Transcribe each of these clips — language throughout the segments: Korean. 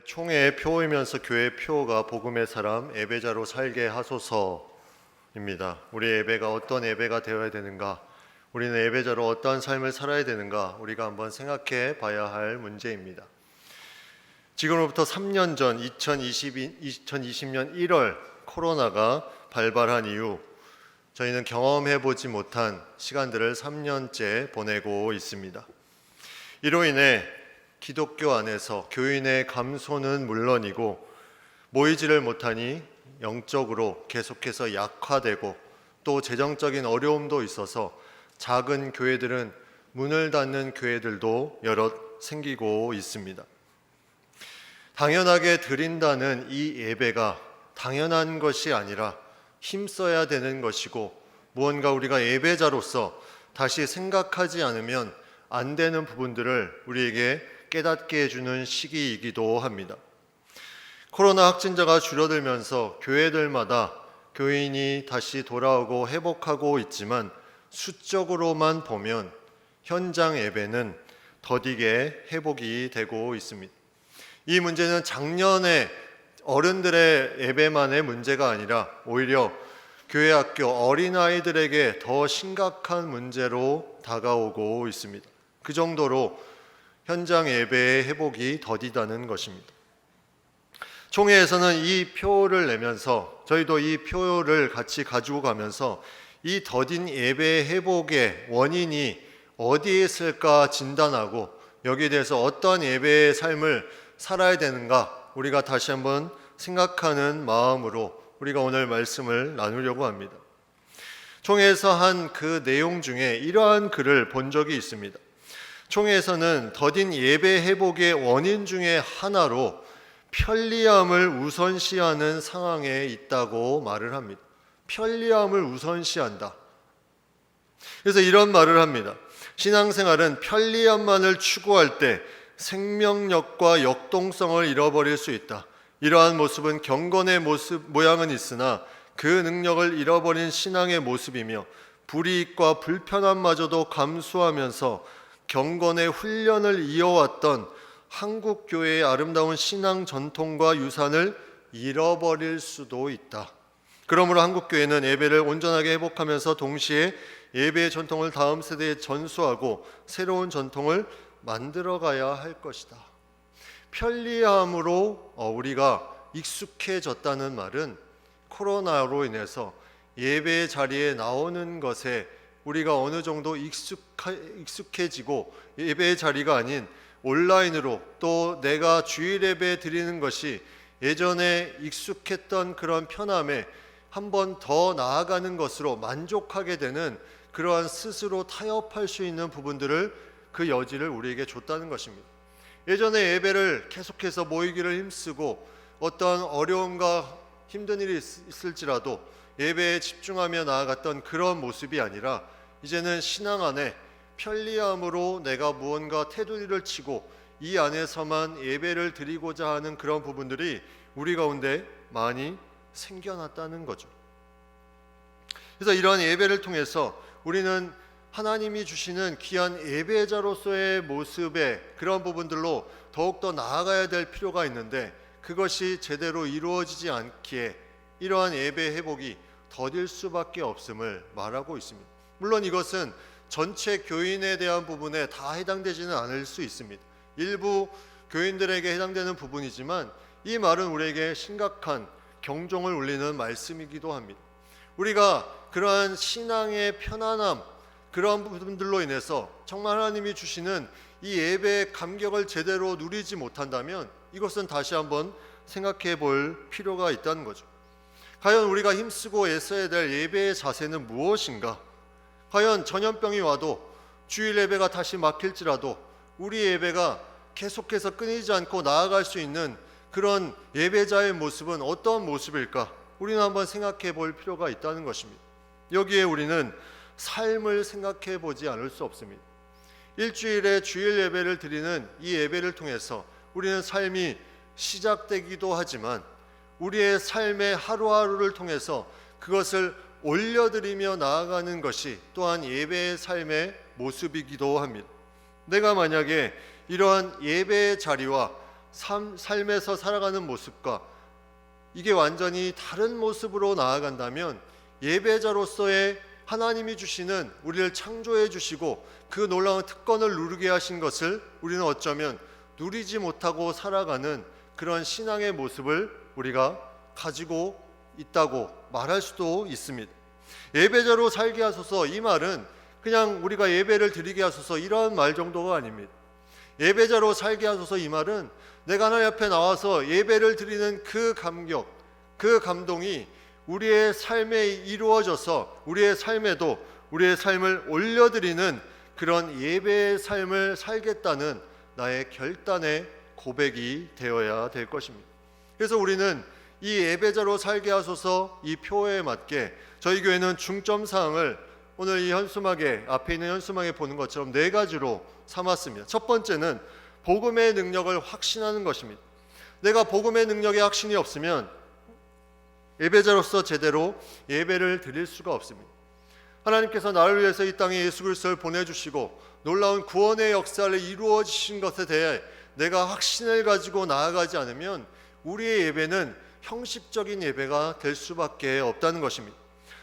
총회의 표이면서 교회 표가 복음의 사람 예배자로 살게 하소서입니다. 우리 예배가 어떤 예배가 되어야 되는가, 우리는 예배자로 어떠한 삶을 살아야 되는가, 우리가 한번 생각해 봐야 할 문제입니다. 지금으로부터 3년 전 2020년 1월 코로나가 발발한 이후 저희는 경험해 보지 못한 시간들을 3년째 보내고 있습니다. 이로 인해 기독교 안에서 교인의 감소는 물론이고 모이지를 못하니 영적으로 계속해서 약화되고 또 재정적인 어려움도 있어서 작은 교회들은 문을 닫는 교회들도 여럿 생기고 있습니다. 당연하게 드린다는 이 예배가 당연한 것이 아니라 힘써야 되는 것이고 무언가 우리가 예배자로서 다시 생각하지 않으면 안 되는 부분들을 우리에게 깨닫게 해주는 시기이기도 합니다. 코로나 확진자가 줄어들면서 교회들마다 교인이 다시 돌아오고 회복하고 있지만 수적으로만 보면 현장 예배는 더디게 회복이 되고 있습니다. 이 문제는 작년에 어른들의 예배만의 문제가 아니라 오히려 교회 학교 어린아이들에게 더 심각한 문제로 다가오고 있습니다. 그 정도로 현장 예배의 회복이 더디다는 것입니다. 총회에서는 이 표를 내면서 저희도 이 표를 같이 가지고 가면서 이 더딘 예배의 회복의 원인이 어디에 있을까 진단하고 여기에 대해서 어떤 예배의 삶을 살아야 되는가 우리가 다시 한번 생각하는 마음으로 우리가 오늘 말씀을 나누려고 합니다. 총회에서 한 그 내용 중에 이러한 글을 본 적이 있습니다. 총회에서는 더딘 예배 회복의 원인 중에 하나로 편리함을 우선시하는 상황에 있다고 말을 합니다. 편리함을 우선시한다. 그래서 이런 말을 합니다. 신앙생활은 편리함만을 추구할 때 생명력과 역동성을 잃어버릴 수 있다. 이러한 모습은 경건의 모양은 있으나 그 능력을 잃어버린 신앙의 모습이며 불이익과 불편함마저도 감수하면서 경건의 훈련을 이어왔던 한국 교회의 아름다운 신앙 전통과 유산을 잃어버릴 수도 있다. 그러므로 한국 교회는 예배를 온전하게 회복하면서 동시에 예배의 전통을 다음 세대에 전수하고 새로운 전통을 만들어가야 할 것이다. 편리함으로 우리가 익숙해졌다는 말은 코로나로 인해서 예배 자리에 나오는 것에 우리가 어느 정도 익숙해지고 예배의 자리가 아닌 온라인으로 또 내가 주일 예배 드리는 것이 예전에 익숙했던 그런 편함에 한 번 더 나아가는 것으로 만족하게 되는 그러한 스스로 타협할 수 있는 부분들을 그 여지를 우리에게 줬다는 것입니다. 예전에 예배를 계속해서 모이기를 힘쓰고 어떤 어려움과 힘든 일이 있을지라도 예배에 집중하며 나아갔던 그런 모습이 아니라 이제는 신앙 안에 편리함으로 내가 무언가 테두리를 치고 이 안에서만 예배를 드리고자 하는 그런 부분들이 우리 가운데 많이 생겨났다는 거죠. 그래서 이러한 예배를 통해서 우리는 하나님이 주시는 귀한 예배자로서의 모습의 그런 부분들로 더욱더 나아가야 될 필요가 있는데 그것이 제대로 이루어지지 않기에 이러한 예배 회복이 더딜 수밖에 없음을 말하고 있습니다. 물론 이것은 전체 교인에 대한 부분에 다 해당되지는 않을 수 있습니다. 일부 교인들에게 해당되는 부분이지만 이 말은 우리에게 심각한 경종을 울리는 말씀이기도 합니다. 우리가 그러한 신앙의 편안함 그러한 부분들로 인해서 정말 하나님이 주시는 이 예배의 감격을 제대로 누리지 못한다면 이것은 다시 한번 생각해 볼 필요가 있다는 거죠. 과연 우리가 힘쓰고 애써야 될 예배의 자세는 무엇인가? 과연 전염병이 와도 주일 예배가 다시 막힐지라도 우리 예배가 계속해서 끊이지 않고 나아갈 수 있는 그런 예배자의 모습은 어떤 모습일까? 우리는 한번 생각해 볼 필요가 있다는 것입니다. 여기에 우리는 삶을 생각해 보지 않을 수 없습니다. 일주일에 주일 예배를 드리는 이 예배를 통해서 우리는 삶이 시작되기도 하지만 우리의 삶의 하루하루를 통해서 그것을 올려드리며 나아가는 것이 또한 예배의 삶의 모습이기도 합니다. 내가 만약에 이러한 예배의 자리와 삶에서 살아가는 모습과 이게 완전히 다른 모습으로 나아간다면 예배자로서의 하나님이 주시는 우리를 창조해 주시고 그 놀라운 특권을 누리게 하신 것을 우리는 어쩌면 누리지 못하고 살아가는 그런 신앙의 모습을 우리가 가지고 있다고 말할 수도 있습니다. 예배자로 살게 하소서, 이 말은 그냥 우리가 예배를 드리게 하소서 이런 말 정도가 아닙니다. 예배자로 살게 하소서, 이 말은 내가 하나님 앞에 나와서 예배를 드리는 그 감격, 그 감동이 우리의 삶에 이루어져서 우리의 삶에도 우리의 삶을 올려드리는 그런 예배의 삶을 살겠다는 나의 결단의 고백이 되어야 될 것입니다. 그래서 우리는 이 예배자로 살게 하소서 이 표에 맞게 저희 교회는 중점 사항을 오늘 이 현수막에 앞에 있는 현수막에 보는 것처럼 4가지로 삼았습니다. 첫 번째는 복음의 능력을 확신하는 것입니다. 내가 복음의 능력에 확신이 없으면 예배자로서 제대로 예배를 드릴 수가 없습니다. 하나님께서 나를 위해서 이 땅에 예수 그리스도를 보내주시고 놀라운 구원의 역사를 이루어 주신 것에 대해 내가 확신을 가지고 나아가지 않으면 우리의 예배는 형식적인 예배가 될 수밖에 없다는 것입니다.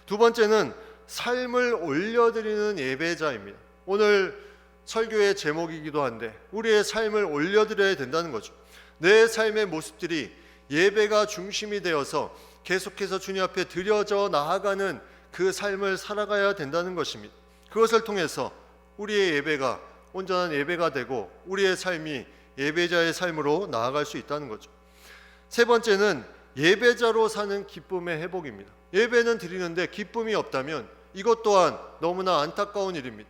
두 번째는 삶을 올려드리는 예배자입니다. 오늘 설교의 제목이기도 한데 우리의 삶을 올려드려야 된다는 거죠. 내 삶의 모습들이 예배가 중심이 되어서 계속해서 주님 앞에 드려져 나아가는 그 삶을 살아가야 된다는 것입니다. 그것을 통해서 우리의 예배가 온전한 예배가 되고 우리의 삶이 예배자의 삶으로 나아갈 수 있다는 거죠. 세 번째는 예배자로 사는 기쁨의 회복입니다. 예배는 드리는데 기쁨이 없다면 이것 또한 너무나 안타까운 일입니다.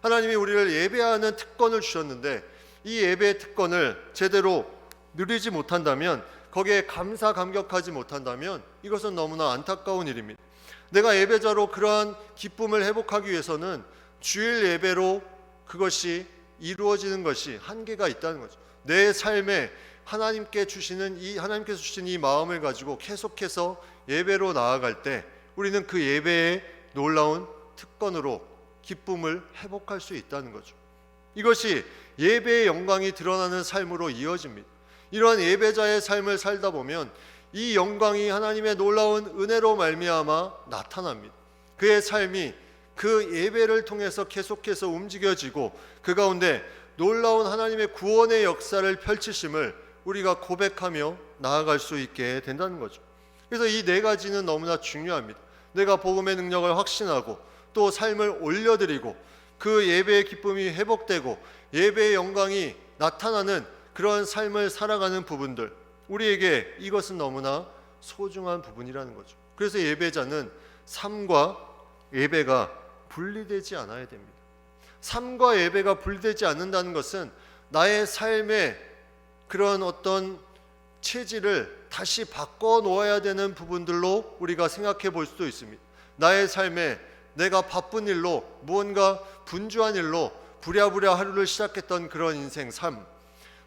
하나님이 우리를 예배하는 특권을 주셨는데 이 예배의 특권을 제대로 누리지 못한다면, 거기에 감사 감격하지 못한다면 이것은 너무나 안타까운 일입니다. 내가 예배자로 그러한 기쁨을 회복하기 위해서는 주일 예배로 그것이 이루어지는 것이 한계가 있다는 거죠. 내 삶에 하나님께서 주신 이 마음을 가지고 계속해서 예배로 나아갈 때 우리는 그 예배의 놀라운 특권으로 기쁨을 회복할 수 있다는 거죠. 이것이 예배의 영광이 드러나는 삶으로 이어집니다. 이러한 예배자의 삶을 살다 보면 이 영광이 하나님의 놀라운 은혜로 말미암아 나타납니다. 그의 삶이 그 예배를 통해서 계속해서 움직여지고 그 가운데 놀라운 하나님의 구원의 역사를 펼치심을 우리가 고백하며 나아갈 수 있게 된다는 거죠. 그래서 이 4가지는 너무나 중요합니다. 내가 복음의 능력을 확신하고 또 삶을 올려드리고 그 예배의 기쁨이 회복되고 예배의 영광이 나타나는 그런 삶을 살아가는 부분들, 우리에게 이것은 너무나 소중한 부분이라는 거죠. 그래서 예배자는 삶과 예배가 분리되지 않아야 됩니다. 삶과 예배가 분리되지 않는다는 것은 나의 삶의 그런 어떤 체질을 다시 바꿔 놓아야 되는 부분들로 우리가 생각해 볼 수도 있습니다. 나의 삶에 내가 바쁜 일로 무언가 분주한 일로 부랴부랴 하루를 시작했던 그런 인생 삶,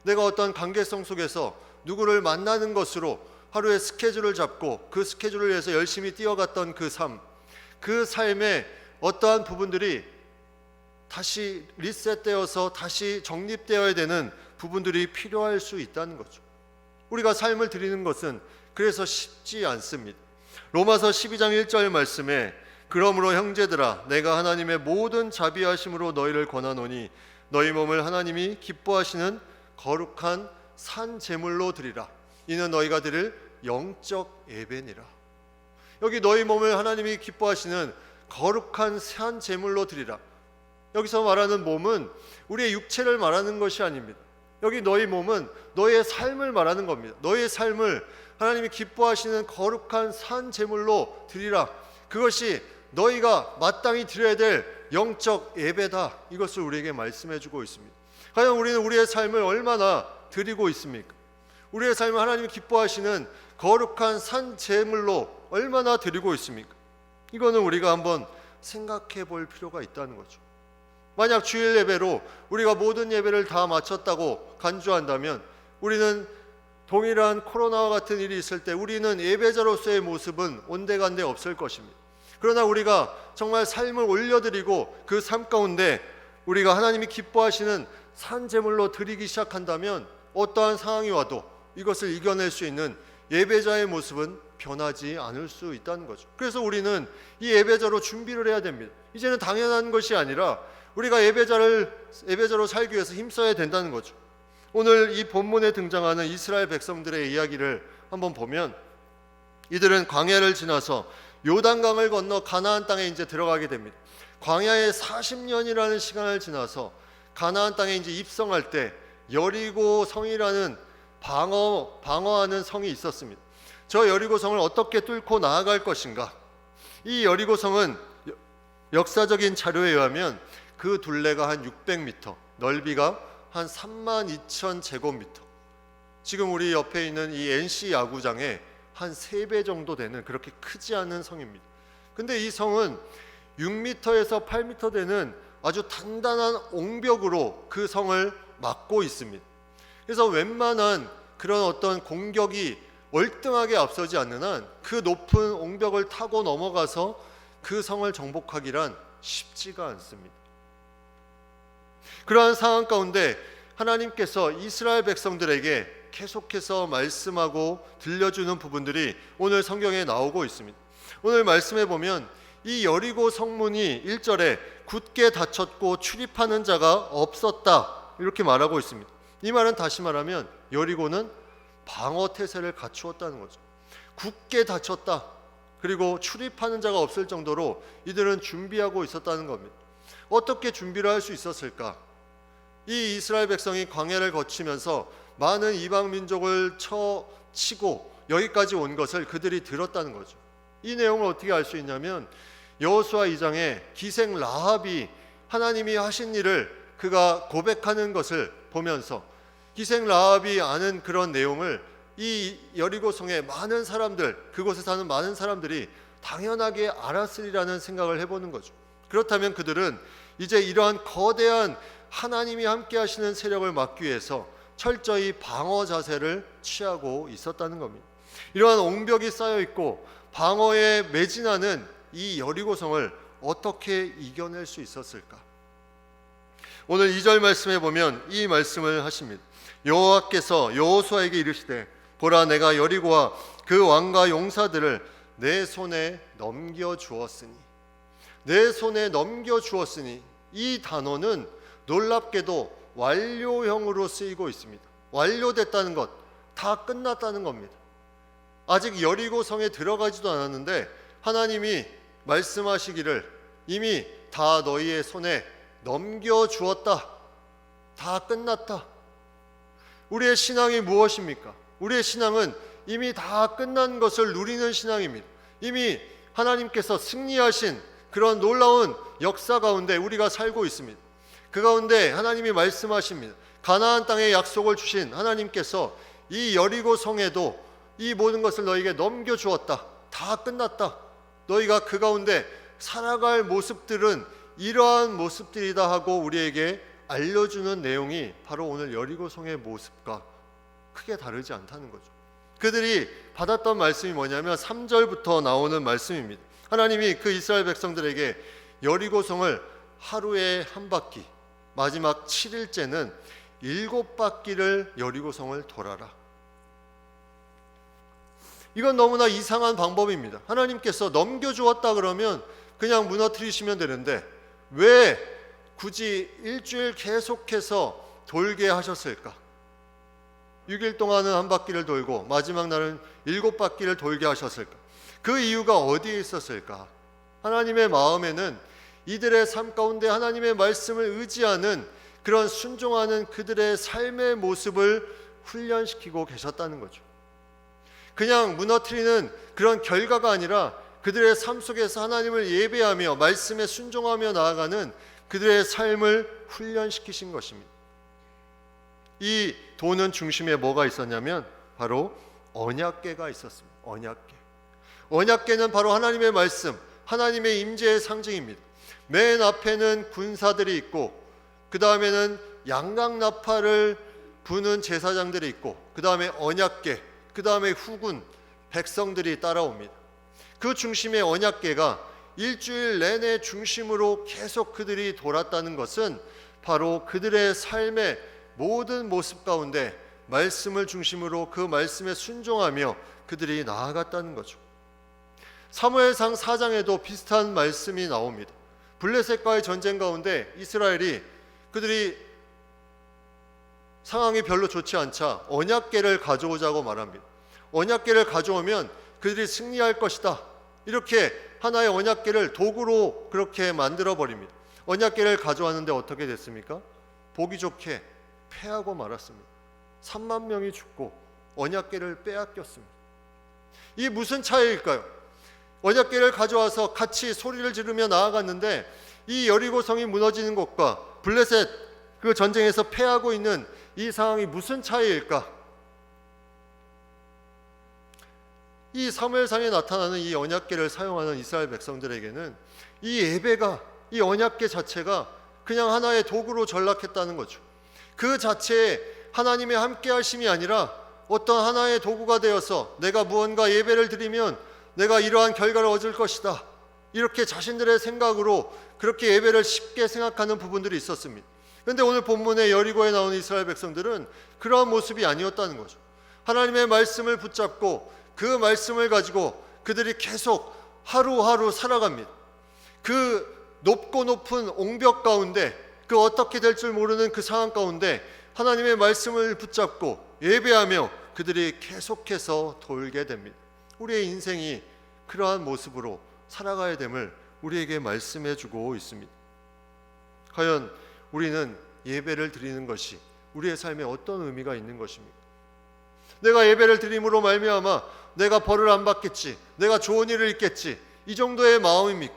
내가 어떤 관계성 속에서 누구를 만나는 것으로 하루의 스케줄을 잡고 그 스케줄을 위해서 열심히 뛰어갔던 그 삶, 그 삶의 어떠한 부분들이 다시 리셋되어서 다시 정립되어야 되는 부분들이 필요할 수 있다는 거죠. 우리가 삶을 드리는 것은 그래서 쉽지 않습니다. 로마서 12장 1절 말씀에 그러므로 형제들아 내가 하나님의 모든 자비하심으로 너희를 권하노니 너희 몸을 하나님이 기뻐하시는 거룩한 산 제물로 드리라. 이는 너희가 드릴 영적 예배니라. 여기 너희 몸을 하나님이 기뻐하시는 거룩한 산 제물로 드리라. 여기서 말하는 몸은 우리의 육체를 말하는 것이 아닙니다. 여기 너희 몸은 너의 삶을 말하는 겁니다. 너의 삶을 하나님이 기뻐하시는 거룩한 산 제물로 드리라. 그것이 너희가 마땅히 드려야 될 영적 예배다. 이것을 우리에게 말씀해 주고 있습니다. 과연 우리는 우리의 삶을 얼마나 드리고 있습니까? 우리의 삶을 하나님이 기뻐하시는 거룩한 산 제물로 얼마나 드리고 있습니까? 이거는 우리가 한번 생각해 볼 필요가 있다는 거죠. 만약 주일 예배로 우리가 모든 예배를 다 마쳤다고 간주한다면 우리는 동일한 코로나와 같은 일이 있을 때 우리는 예배자로서의 모습은 온데간데 없을 것입니다. 그러나 우리가 정말 삶을 올려드리고 그 삶 가운데 우리가 하나님이 기뻐하시는 산 제물로 드리기 시작한다면 어떠한 상황이 와도 이것을 이겨낼 수 있는 예배자의 모습은 변하지 않을 수 있다는 거죠. 그래서 우리는 이 예배자로 준비를 해야 됩니다. 이제는 당연한 것이 아니라 우리가 예배자로 살기 위해서 힘써야 된다는 거죠. 오늘 이 본문에 등장하는 이스라엘 백성들의 이야기를 한번 보면 이들은 광야를 지나서 요단강을 건너 가나안 땅에 이제 들어가게 됩니다. 광야에 40년이라는 시간을 지나서 가나안 땅에 이제 입성할 때 여리고 성이라는 방어하는 성이 있었습니다. 저 여리고 성을 어떻게 뚫고 나아갈 것인가? 이 여리고 성은 역사적인 자료에 의하면 그 둘레가 한 600m, 넓이가 한 32,000제곱미터. 지금 우리 옆에 있는 이 NC 야구장에 한 3배 정도 되는 그렇게 크지 않은 성입니다. 근데 이 성은 6m에서 8m 되는 아주 단단한 옹벽으로 그 성을 막고 있습니다. 그래서 웬만한 그런 어떤 공격이 월등하게 앞서지 않는 한 그 높은 옹벽을 타고 넘어가서 그 성을 정복하기란 쉽지가 않습니다. 그러한 상황 가운데 하나님께서 이스라엘 백성들에게 계속해서 말씀하고 들려주는 부분들이 오늘 성경에 나오고 있습니다. 오늘 말씀해 보면 이 여리고 성문이 1절에 굳게 닫혔고 출입하는 자가 없었다 이렇게 말하고 있습니다. 이 말은 다시 말하면 여리고는 방어 태세를 갖추었다는 거죠. 굳게 닫혔다. 그리고 출입하는 자가 없을 정도로 이들은 준비하고 있었다는 겁니다. 어떻게 준비를 할 수 있었을까? 이 이스라엘 백성이 광야를 거치면서 많은 이방 민족을 치고 여기까지 온 것을 그들이 들었다는 거죠. 이 내용을 어떻게 알 수 있냐면 여호수아 2장에 기생 라합이 하나님이 하신 일을 그가 고백하는 것을 보면서 기생 라합이 아는 그런 내용을 이 여리고성의 많은 사람들, 그곳에 사는 많은 사람들이 당연하게 알았으리라는 생각을 해보는 거죠. 그렇다면 그들은 이제 이러한 거대한 하나님이 함께 하시는 세력을 막기 위해서 철저히 방어 자세를 취하고 있었다는 겁니다. 이러한 옹벽이 쌓여 있고 방어에 매진하는 이 여리고성을 어떻게 이겨낼 수 있었을까? 오늘 2절 말씀에 보면 이 말씀을 하십니다. 여호와께서 여호수아에게 이르시되 보라 내가 여리고와 그 왕과 용사들을 내 손에 넘겨주었으니, 내 손에 넘겨주었으니 이 단어는 놀랍게도 완료형으로 쓰이고 있습니다. 완료됐다는 것, 다 끝났다는 겁니다. 아직 여리고성에 들어가지도 않았는데 하나님이 말씀하시기를 이미 다 너희의 손에 넘겨주었다. 다 끝났다. 우리의 신앙이 무엇입니까? 우리의 신앙은 이미 다 끝난 것을 누리는 신앙입니다. 이미 하나님께서 승리하신 그런 놀라운 역사 가운데 우리가 살고 있습니다. 그 가운데 하나님이 말씀하십니다. 가나안 땅에 약속을 주신 하나님께서 이 여리고 성에도 이 모든 것을 너에게 넘겨주었다. 다 끝났다. 너희가 그 가운데 살아갈 모습들은 이러한 모습들이다 하고 우리에게 알려주는 내용이 바로 오늘 여리고 성의 모습과 크게 다르지 않다는 거죠. 그들이 받았던 말씀이 뭐냐면 3절부터 나오는 말씀입니다. 하나님이 그 이스라엘 백성들에게 여리고 성을 하루에 한 바퀴, 마지막 7일째는 7바퀴를 여리고 성을 돌아라. 이건 너무나 이상한 방법입니다. 하나님께서 넘겨주었다 그러면 그냥 무너뜨리시면 되는데 왜 굳이 일주일 계속해서 돌게 하셨을까? 6일 동안은 한 바퀴를 돌고 마지막 날은 7바퀴를 돌게 하셨을까? 그 이유가 어디에 있었을까? 하나님의 마음에는 이들의 삶 가운데 하나님의 말씀을 의지하는 그런 순종하는 그들의 삶의 모습을 훈련시키고 계셨다는 거죠. 그냥 무너뜨리는 그런 결과가 아니라 그들의 삶 속에서 하나님을 예배하며 말씀에 순종하며 나아가는 그들의 삶을 훈련시키신 것입니다. 이 도는 중심에 뭐가 있었냐면 바로 언약궤가 있었습니다. 언약궤는 바로 하나님의 말씀, 하나님의 임재의 상징입니다. 맨 앞에는 군사들이 있고 그 다음에는 양강나팔을 부는 제사장들이 있고 그 다음에 언약궤, 그 다음에 후군, 백성들이 따라옵니다. 그 중심의 언약궤가 일주일 내내 중심으로 계속 그들이 돌았다는 것은 바로 그들의 삶의 모든 모습 가운데 말씀을 중심으로 그 말씀에 순종하며 그들이 나아갔다는 거죠. 사무엘상 4장에도 비슷한 말씀이 나옵니다. 블레셋과의 전쟁 가운데 이스라엘이 그들이 상황이 별로 좋지 않자 언약궤를 가져오자고 말합니다. 언약궤를 가져오면 그들이 승리할 것이다. 이렇게 하나의 언약궤를 도구로 그렇게 만들어 버립니다. 언약궤를 가져왔는데 어떻게 됐습니까? 보기 좋게 패하고 말았습니다. 3만 명이 죽고 언약궤를 빼앗겼습니다. 이 무슨 차이일까요? 언약궤를 가져와서 같이 소리를 지르며 나아갔는데 이 여리고성이 무너지는 것과 블레셋 그 전쟁에서 패하고 있는 이 상황이 무슨 차이일까? 이 사무엘상에 나타나는 이 언약궤를 사용하는 이스라엘 백성들에게는 이 예배가, 이 언약궤 자체가 그냥 하나의 도구로 전락했다는 거죠. 그 자체에 하나님의 함께 하심이 아니라 어떤 하나의 도구가 되어서 내가 무언가 예배를 드리면 내가 이러한 결과를 얻을 것이다. 이렇게 자신들의 생각으로 그렇게 예배를 쉽게 생각하는 부분들이 있었습니다. 그런데 오늘 본문의 여리고에 나오는 이스라엘 백성들은 그러한 모습이 아니었다는 거죠. 하나님의 말씀을 붙잡고 그 말씀을 가지고 그들이 계속 하루하루 살아갑니다. 그 높고 높은 옹벽 가운데, 그 어떻게 될 줄 모르는 그 상황 가운데 하나님의 말씀을 붙잡고 예배하며 그들이 계속해서 돌게 됩니다. 우리의 인생이 그러한 모습으로 살아가야 됨을 우리에게 말씀해 주고 있습니다. 과연 우리는 예배를 드리는 것이 우리의 삶에 어떤 의미가 있는 것입니까? 내가 예배를 드림으로 말미암아 내가 벌을 안 받겠지, 내가 좋은 일을 있겠지, 이 정도의 마음입니까?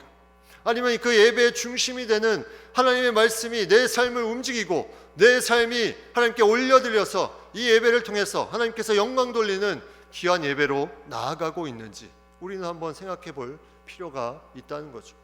아니면 그 예배의 중심이 되는 하나님의 말씀이 내 삶을 움직이고 내 삶이 하나님께 올려드려서 이 예배를 통해서 하나님께서 영광 돌리는 귀한 예배로 나아가고 있는지 우리는 한번 생각해 볼 필요가 있다는 거죠.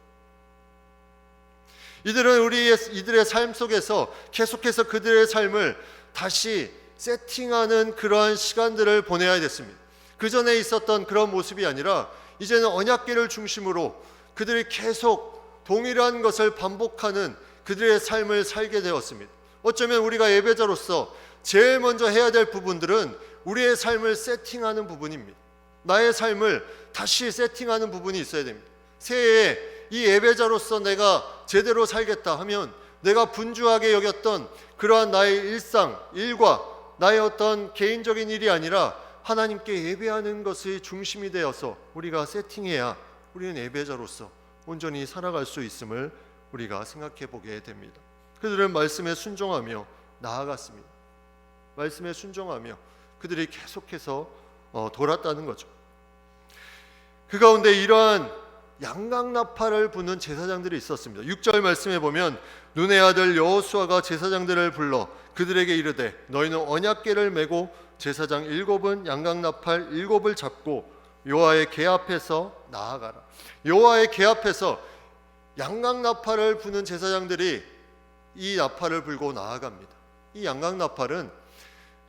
이들은 이들의 삶 속에서 계속해서 그들의 삶을 다시 세팅하는 그러한 시간들을 보내야 됐습니다. 그 전에 있었던 그런 모습이 아니라 이제는 언약궤를 중심으로 그들이 계속 동일한 것을 반복하는 그들의 삶을 살게 되었습니다. 어쩌면 우리가 예배자로서 제일 먼저 해야 될 부분들은 우리의 삶을 세팅하는 부분입니다. 나의 삶을 다시 세팅하는 부분이 있어야 됩니다. 새해에 이 예배자로서 내가 제대로 살겠다 하면 내가 분주하게 여겼던 그러한 나의 일상, 일과 나의 어떤 개인적인 일이 아니라 하나님께 예배하는 것이 중심이 되어서 우리가 세팅해야 우리는 예배자로서 온전히 살아갈 수 있음을 우리가 생각해 보게 됩니다. 그들은 말씀에 순종하며 나아갔습니다. 말씀에 순종하며 그들이 계속해서 돌았다는 거죠. 그 가운데 이러한 양강나팔을 부는 제사장들이 있었습니다. 6절 말씀에 보면 눈의 아들 여호수아가 제사장들을 불러 그들에게 이르되 너희는 언약궤를 메고 제사장 7은 양강나팔 7을 잡고 여호와의 궤 앞에서 나아가라. 여호와의 궤 앞에서 양강나팔을 부는 제사장들이 이 나팔을 불고 나아갑니다. 이 양강나팔은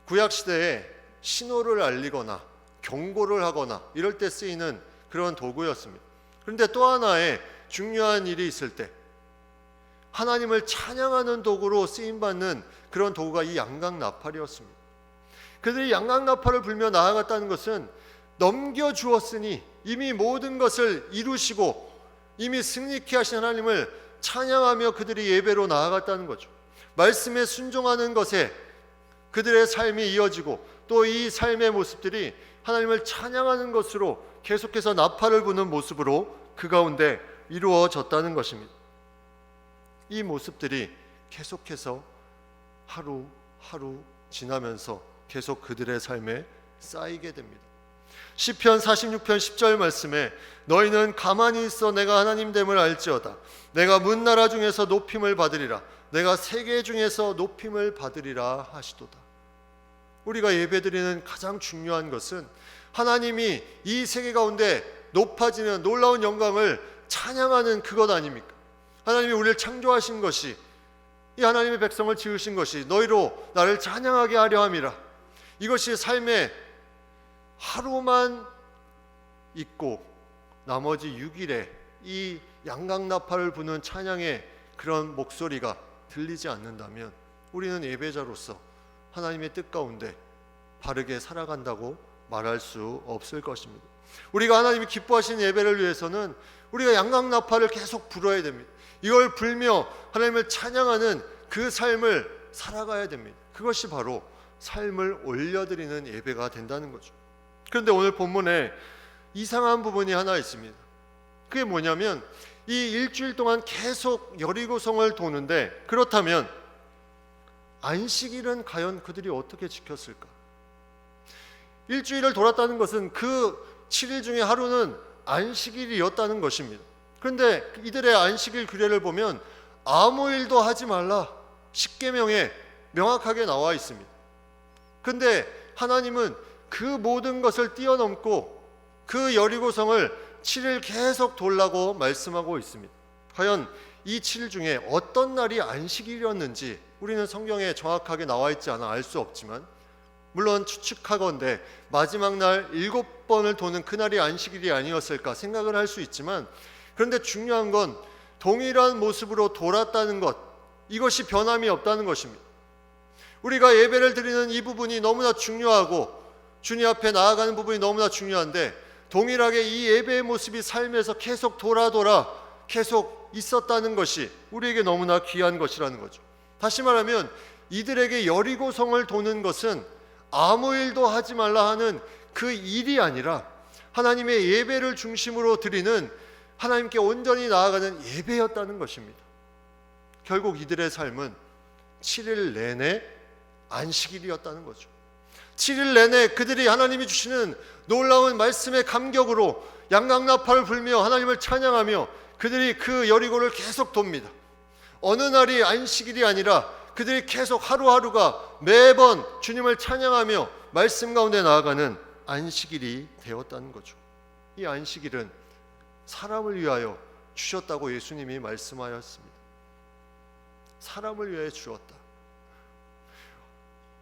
구약시대에 신호를 알리거나 경고를 하거나 이럴 때 쓰이는 그런 도구였습니다. 그런데 또 하나의 중요한 일이 있을 때 하나님을 찬양하는 도구로 쓰임받는 그런 도구가 이 양강나팔이었습니다. 그들이 양강나팔을 불며 나아갔다는 것은 넘겨주었으니 이미 모든 것을 이루시고 이미 승리케 하신 하나님을 찬양하며 그들이 예배로 나아갔다는 거죠. 말씀에 순종하는 것에 그들의 삶이 이어지고 또 이 삶의 모습들이 하나님을 찬양하는 것으로 계속해서 나팔을 부는 모습으로 그 가운데 이루어졌다는 것입니다. 이 모습들이 계속해서 하루하루 지나면서 계속 그들의 삶에 쌓이게 됩니다. 시편 46편 10절 말씀에 너희는 가만히 있어 내가 하나님됨을 알지어다. 내가 문나라 중에서 높임을 받으리라. 내가 세계 중에서 높임을 받으리라 하시도다. 우리가 예배드리는 가장 중요한 것은 하나님이 이 세계 가운데 높아지는 놀라운 영광을 찬양하는 그것 아닙니까? 하나님이 우리를 창조하신 것이, 이 하나님의 백성을 지으신 것이 너희로 나를 찬양하게 하려 함이라. 이것이 삶의 하루만 있고 나머지 6일에 이 양강나팔을 부는 찬양의 그런 목소리가 들리지 않는다면 우리는 예배자로서 하나님의 뜻 가운데 바르게 살아간다고 말할 수 없을 것입니다. 우리가 하나님이 기뻐하시는 예배를 위해서는 우리가 양강나팔을 계속 불어야 됩니다. 이걸 불며 하나님을 찬양하는 그 삶을 살아가야 됩니다. 그것이 바로 삶을 올려드리는 예배가 된다는 거죠. 그런데 오늘 본문에 이상한 부분이 하나 있습니다. 그게 뭐냐면 이 일주일 동안 계속 여리고성을 도는데, 그렇다면 안식일은 과연 그들이 어떻게 지켰을까? 일주일을 돌았다는 것은 그 7일 중에 하루는 안식일이었다는 것입니다. 그런데 이들의 안식일 규례를 보면 아무 일도 하지 말라, 십계명에 명확하게 나와 있습니다. 그런데 하나님은 그 모든 것을 뛰어넘고 그 여리고성을 7일 계속 돌라고 말씀하고 있습니다. 과연 이 7일 중에 어떤 날이 안식일이었는지 우리는 성경에 정확하게 나와 있지 않아 알 수 없지만, 물론 추측하건대 마지막 날 7번을 도는 그날이 안식일이 아니었을까 생각을 할 수 있지만, 그런데 중요한 건 동일한 모습으로 돌았다는 것, 이것이 변함이 없다는 것입니다. 우리가 예배를 드리는 이 부분이 너무나 중요하고 주님 앞에 나아가는 부분이 너무나 중요한데, 동일하게 이 예배의 모습이 삶에서 계속 돌아 계속 있었다는 것이 우리에게 너무나 귀한 것이라는 거죠. 다시 말하면 이들에게 여리고성을 도는 것은 아무 일도 하지 말라 하는 그 일이 아니라 하나님의 예배를 중심으로 드리는, 하나님께 온전히 나아가는 예배였다는 것입니다. 결국 이들의 삶은 7일 내내 안식일이었다는 거죠. 7일 내내 그들이 하나님이 주시는 놀라운 말씀의 감격으로 양강나팔을 불며 하나님을 찬양하며 그들이 그 여리고를 계속 돕니다. 어느 날이 안식일이 아니라 그들이 계속 하루하루가 매번 주님을 찬양하며 말씀 가운데 나아가는 안식일이 되었다는 거죠. 이 안식일은 사람을 위하여 주셨다고 예수님이 말씀하였습니다. 사람을 위하여 주었다.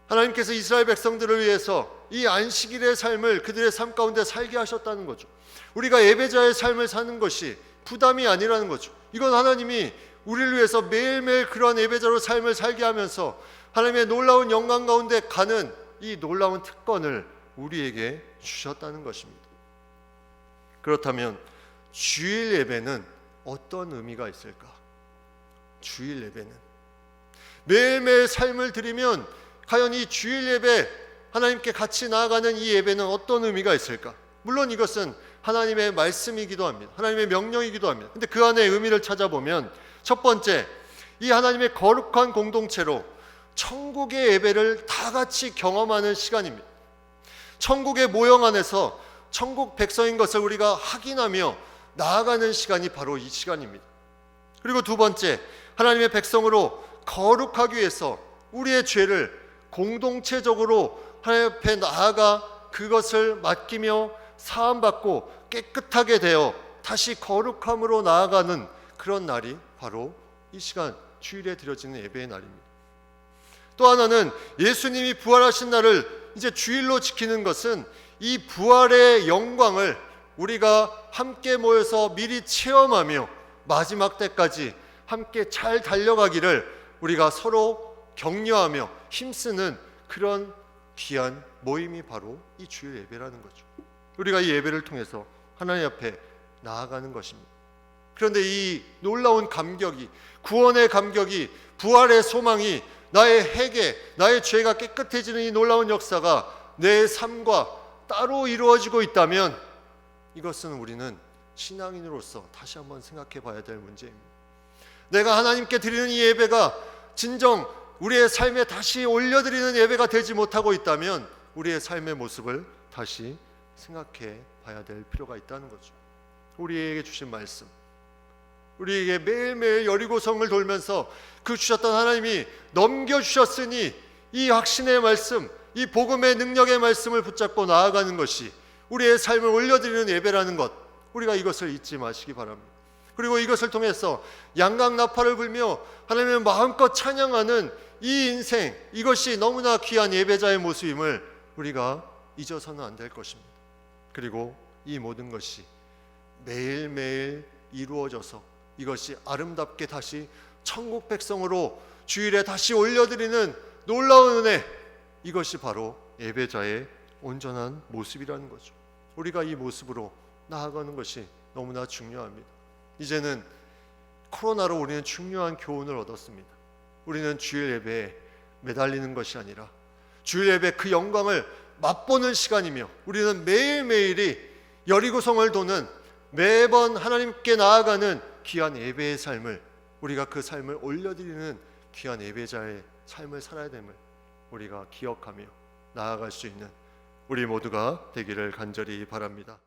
하나님께서 이스라엘 백성들을 위해서 이 안식일의 삶을 그들의 삶 가운데 살게 하셨다는 거죠. 우리가 예배자의 삶을 사는 것이 부담이 아니라는 거죠. 이건 하나님이 우리를 위해서 매일매일 그러한 예배자로 삶을 살게 하면서 하나님의 놀라운 영광 가운데 가는 이 놀라운 특권을 우리에게 주셨다는 것입니다. 그렇다면 주일 예배는 어떤 의미가 있을까? 주일 예배는 매일매일 삶을 드리면 과연 이 주일 예배, 하나님께 같이 나아가는 이 예배는 어떤 의미가 있을까? 물론 이것은 하나님의 말씀이기도 합니다. 하나님의 명령이기도 합니다. 근데 그 안에 의미를 찾아보면 첫 번째, 이 하나님의 거룩한 공동체로 천국의 예배를 다 같이 경험하는 시간입니다. 천국의 모형 안에서 천국 백성인 것을 우리가 확인하며 나아가는 시간이 바로 이 시간입니다. 그리고 두 번째, 하나님의 백성으로 거룩하기 위해서 우리의 죄를 공동체적으로 하나님 앞에 나아가 그것을 맡기며 사함받고 깨끗하게 되어 다시 거룩함으로 나아가는 그런 날이 바로 이 시간 주일에 드려지는 예배의 날입니다. 또 하나는 예수님이 부활하신 날을 이제 주일로 지키는 것은 이 부활의 영광을 우리가 함께 모여서 미리 체험하며 마지막 때까지 함께 잘 달려가기를 우리가 서로 격려하며 힘쓰는 그런 귀한 모임이 바로 이 주일 예배라는 거죠. 우리가 이 예배를 통해서 하나님 앞에 나아가는 것입니다. 그런데 이 놀라운 감격이, 구원의 감격이, 부활의 소망이, 나의 회개, 나의 죄가 깨끗해지는 이 놀라운 역사가 내 삶과 따로 이루어지고 있다면 이것은 우리는 신앙인으로서 다시 한번 생각해 봐야 될 문제입니다. 내가 하나님께 드리는 이 예배가 진정 우리의 삶에 다시 올려드리는 예배가 되지 못하고 있다면 우리의 삶의 모습을 다시 생각해 봐야 될 필요가 있다는 거죠. 우리에게 주신 말씀, 우리에게 매일매일 여리고성을 돌면서 그 주셨던 하나님이 넘겨주셨으니 이 확신의 말씀, 이 복음의 능력의 말씀을 붙잡고 나아가는 것이 우리의 삶을 올려드리는 예배라는 것, 우리가 이것을 잊지 마시기 바랍니다. 그리고 이것을 통해서 양강나팔을 불며 하나님을 마음껏 찬양하는 이 인생, 이것이 너무나 귀한 예배자의 모습임을 우리가 잊어서는 안 될 것입니다. 그리고 이 모든 것이 매일매일 이루어져서 이것이 아름답게 다시 천국 백성으로 주일에 다시 올려드리는 놀라운 은혜, 이것이 바로 예배자의 온전한 모습이라는 거죠. 우리가 이 모습으로 나아가는 것이 너무나 중요합니다. 이제는 코로나로 우리는 중요한 교훈을 얻었습니다. 우리는 주일 예배에 매달리는 것이 아니라 주일 예배 그 영광을 맛보는 시간이며, 우리는 매일매일이 여리고성을 도는, 매번 하나님께 나아가는 귀한 예배의 삶을, 우리가 그 삶을 올려드리는 귀한 예배자의 삶을 살아야 됨을 우리가 기억하며 나아갈 수 있는 우리 모두가 되기를 간절히 바랍니다.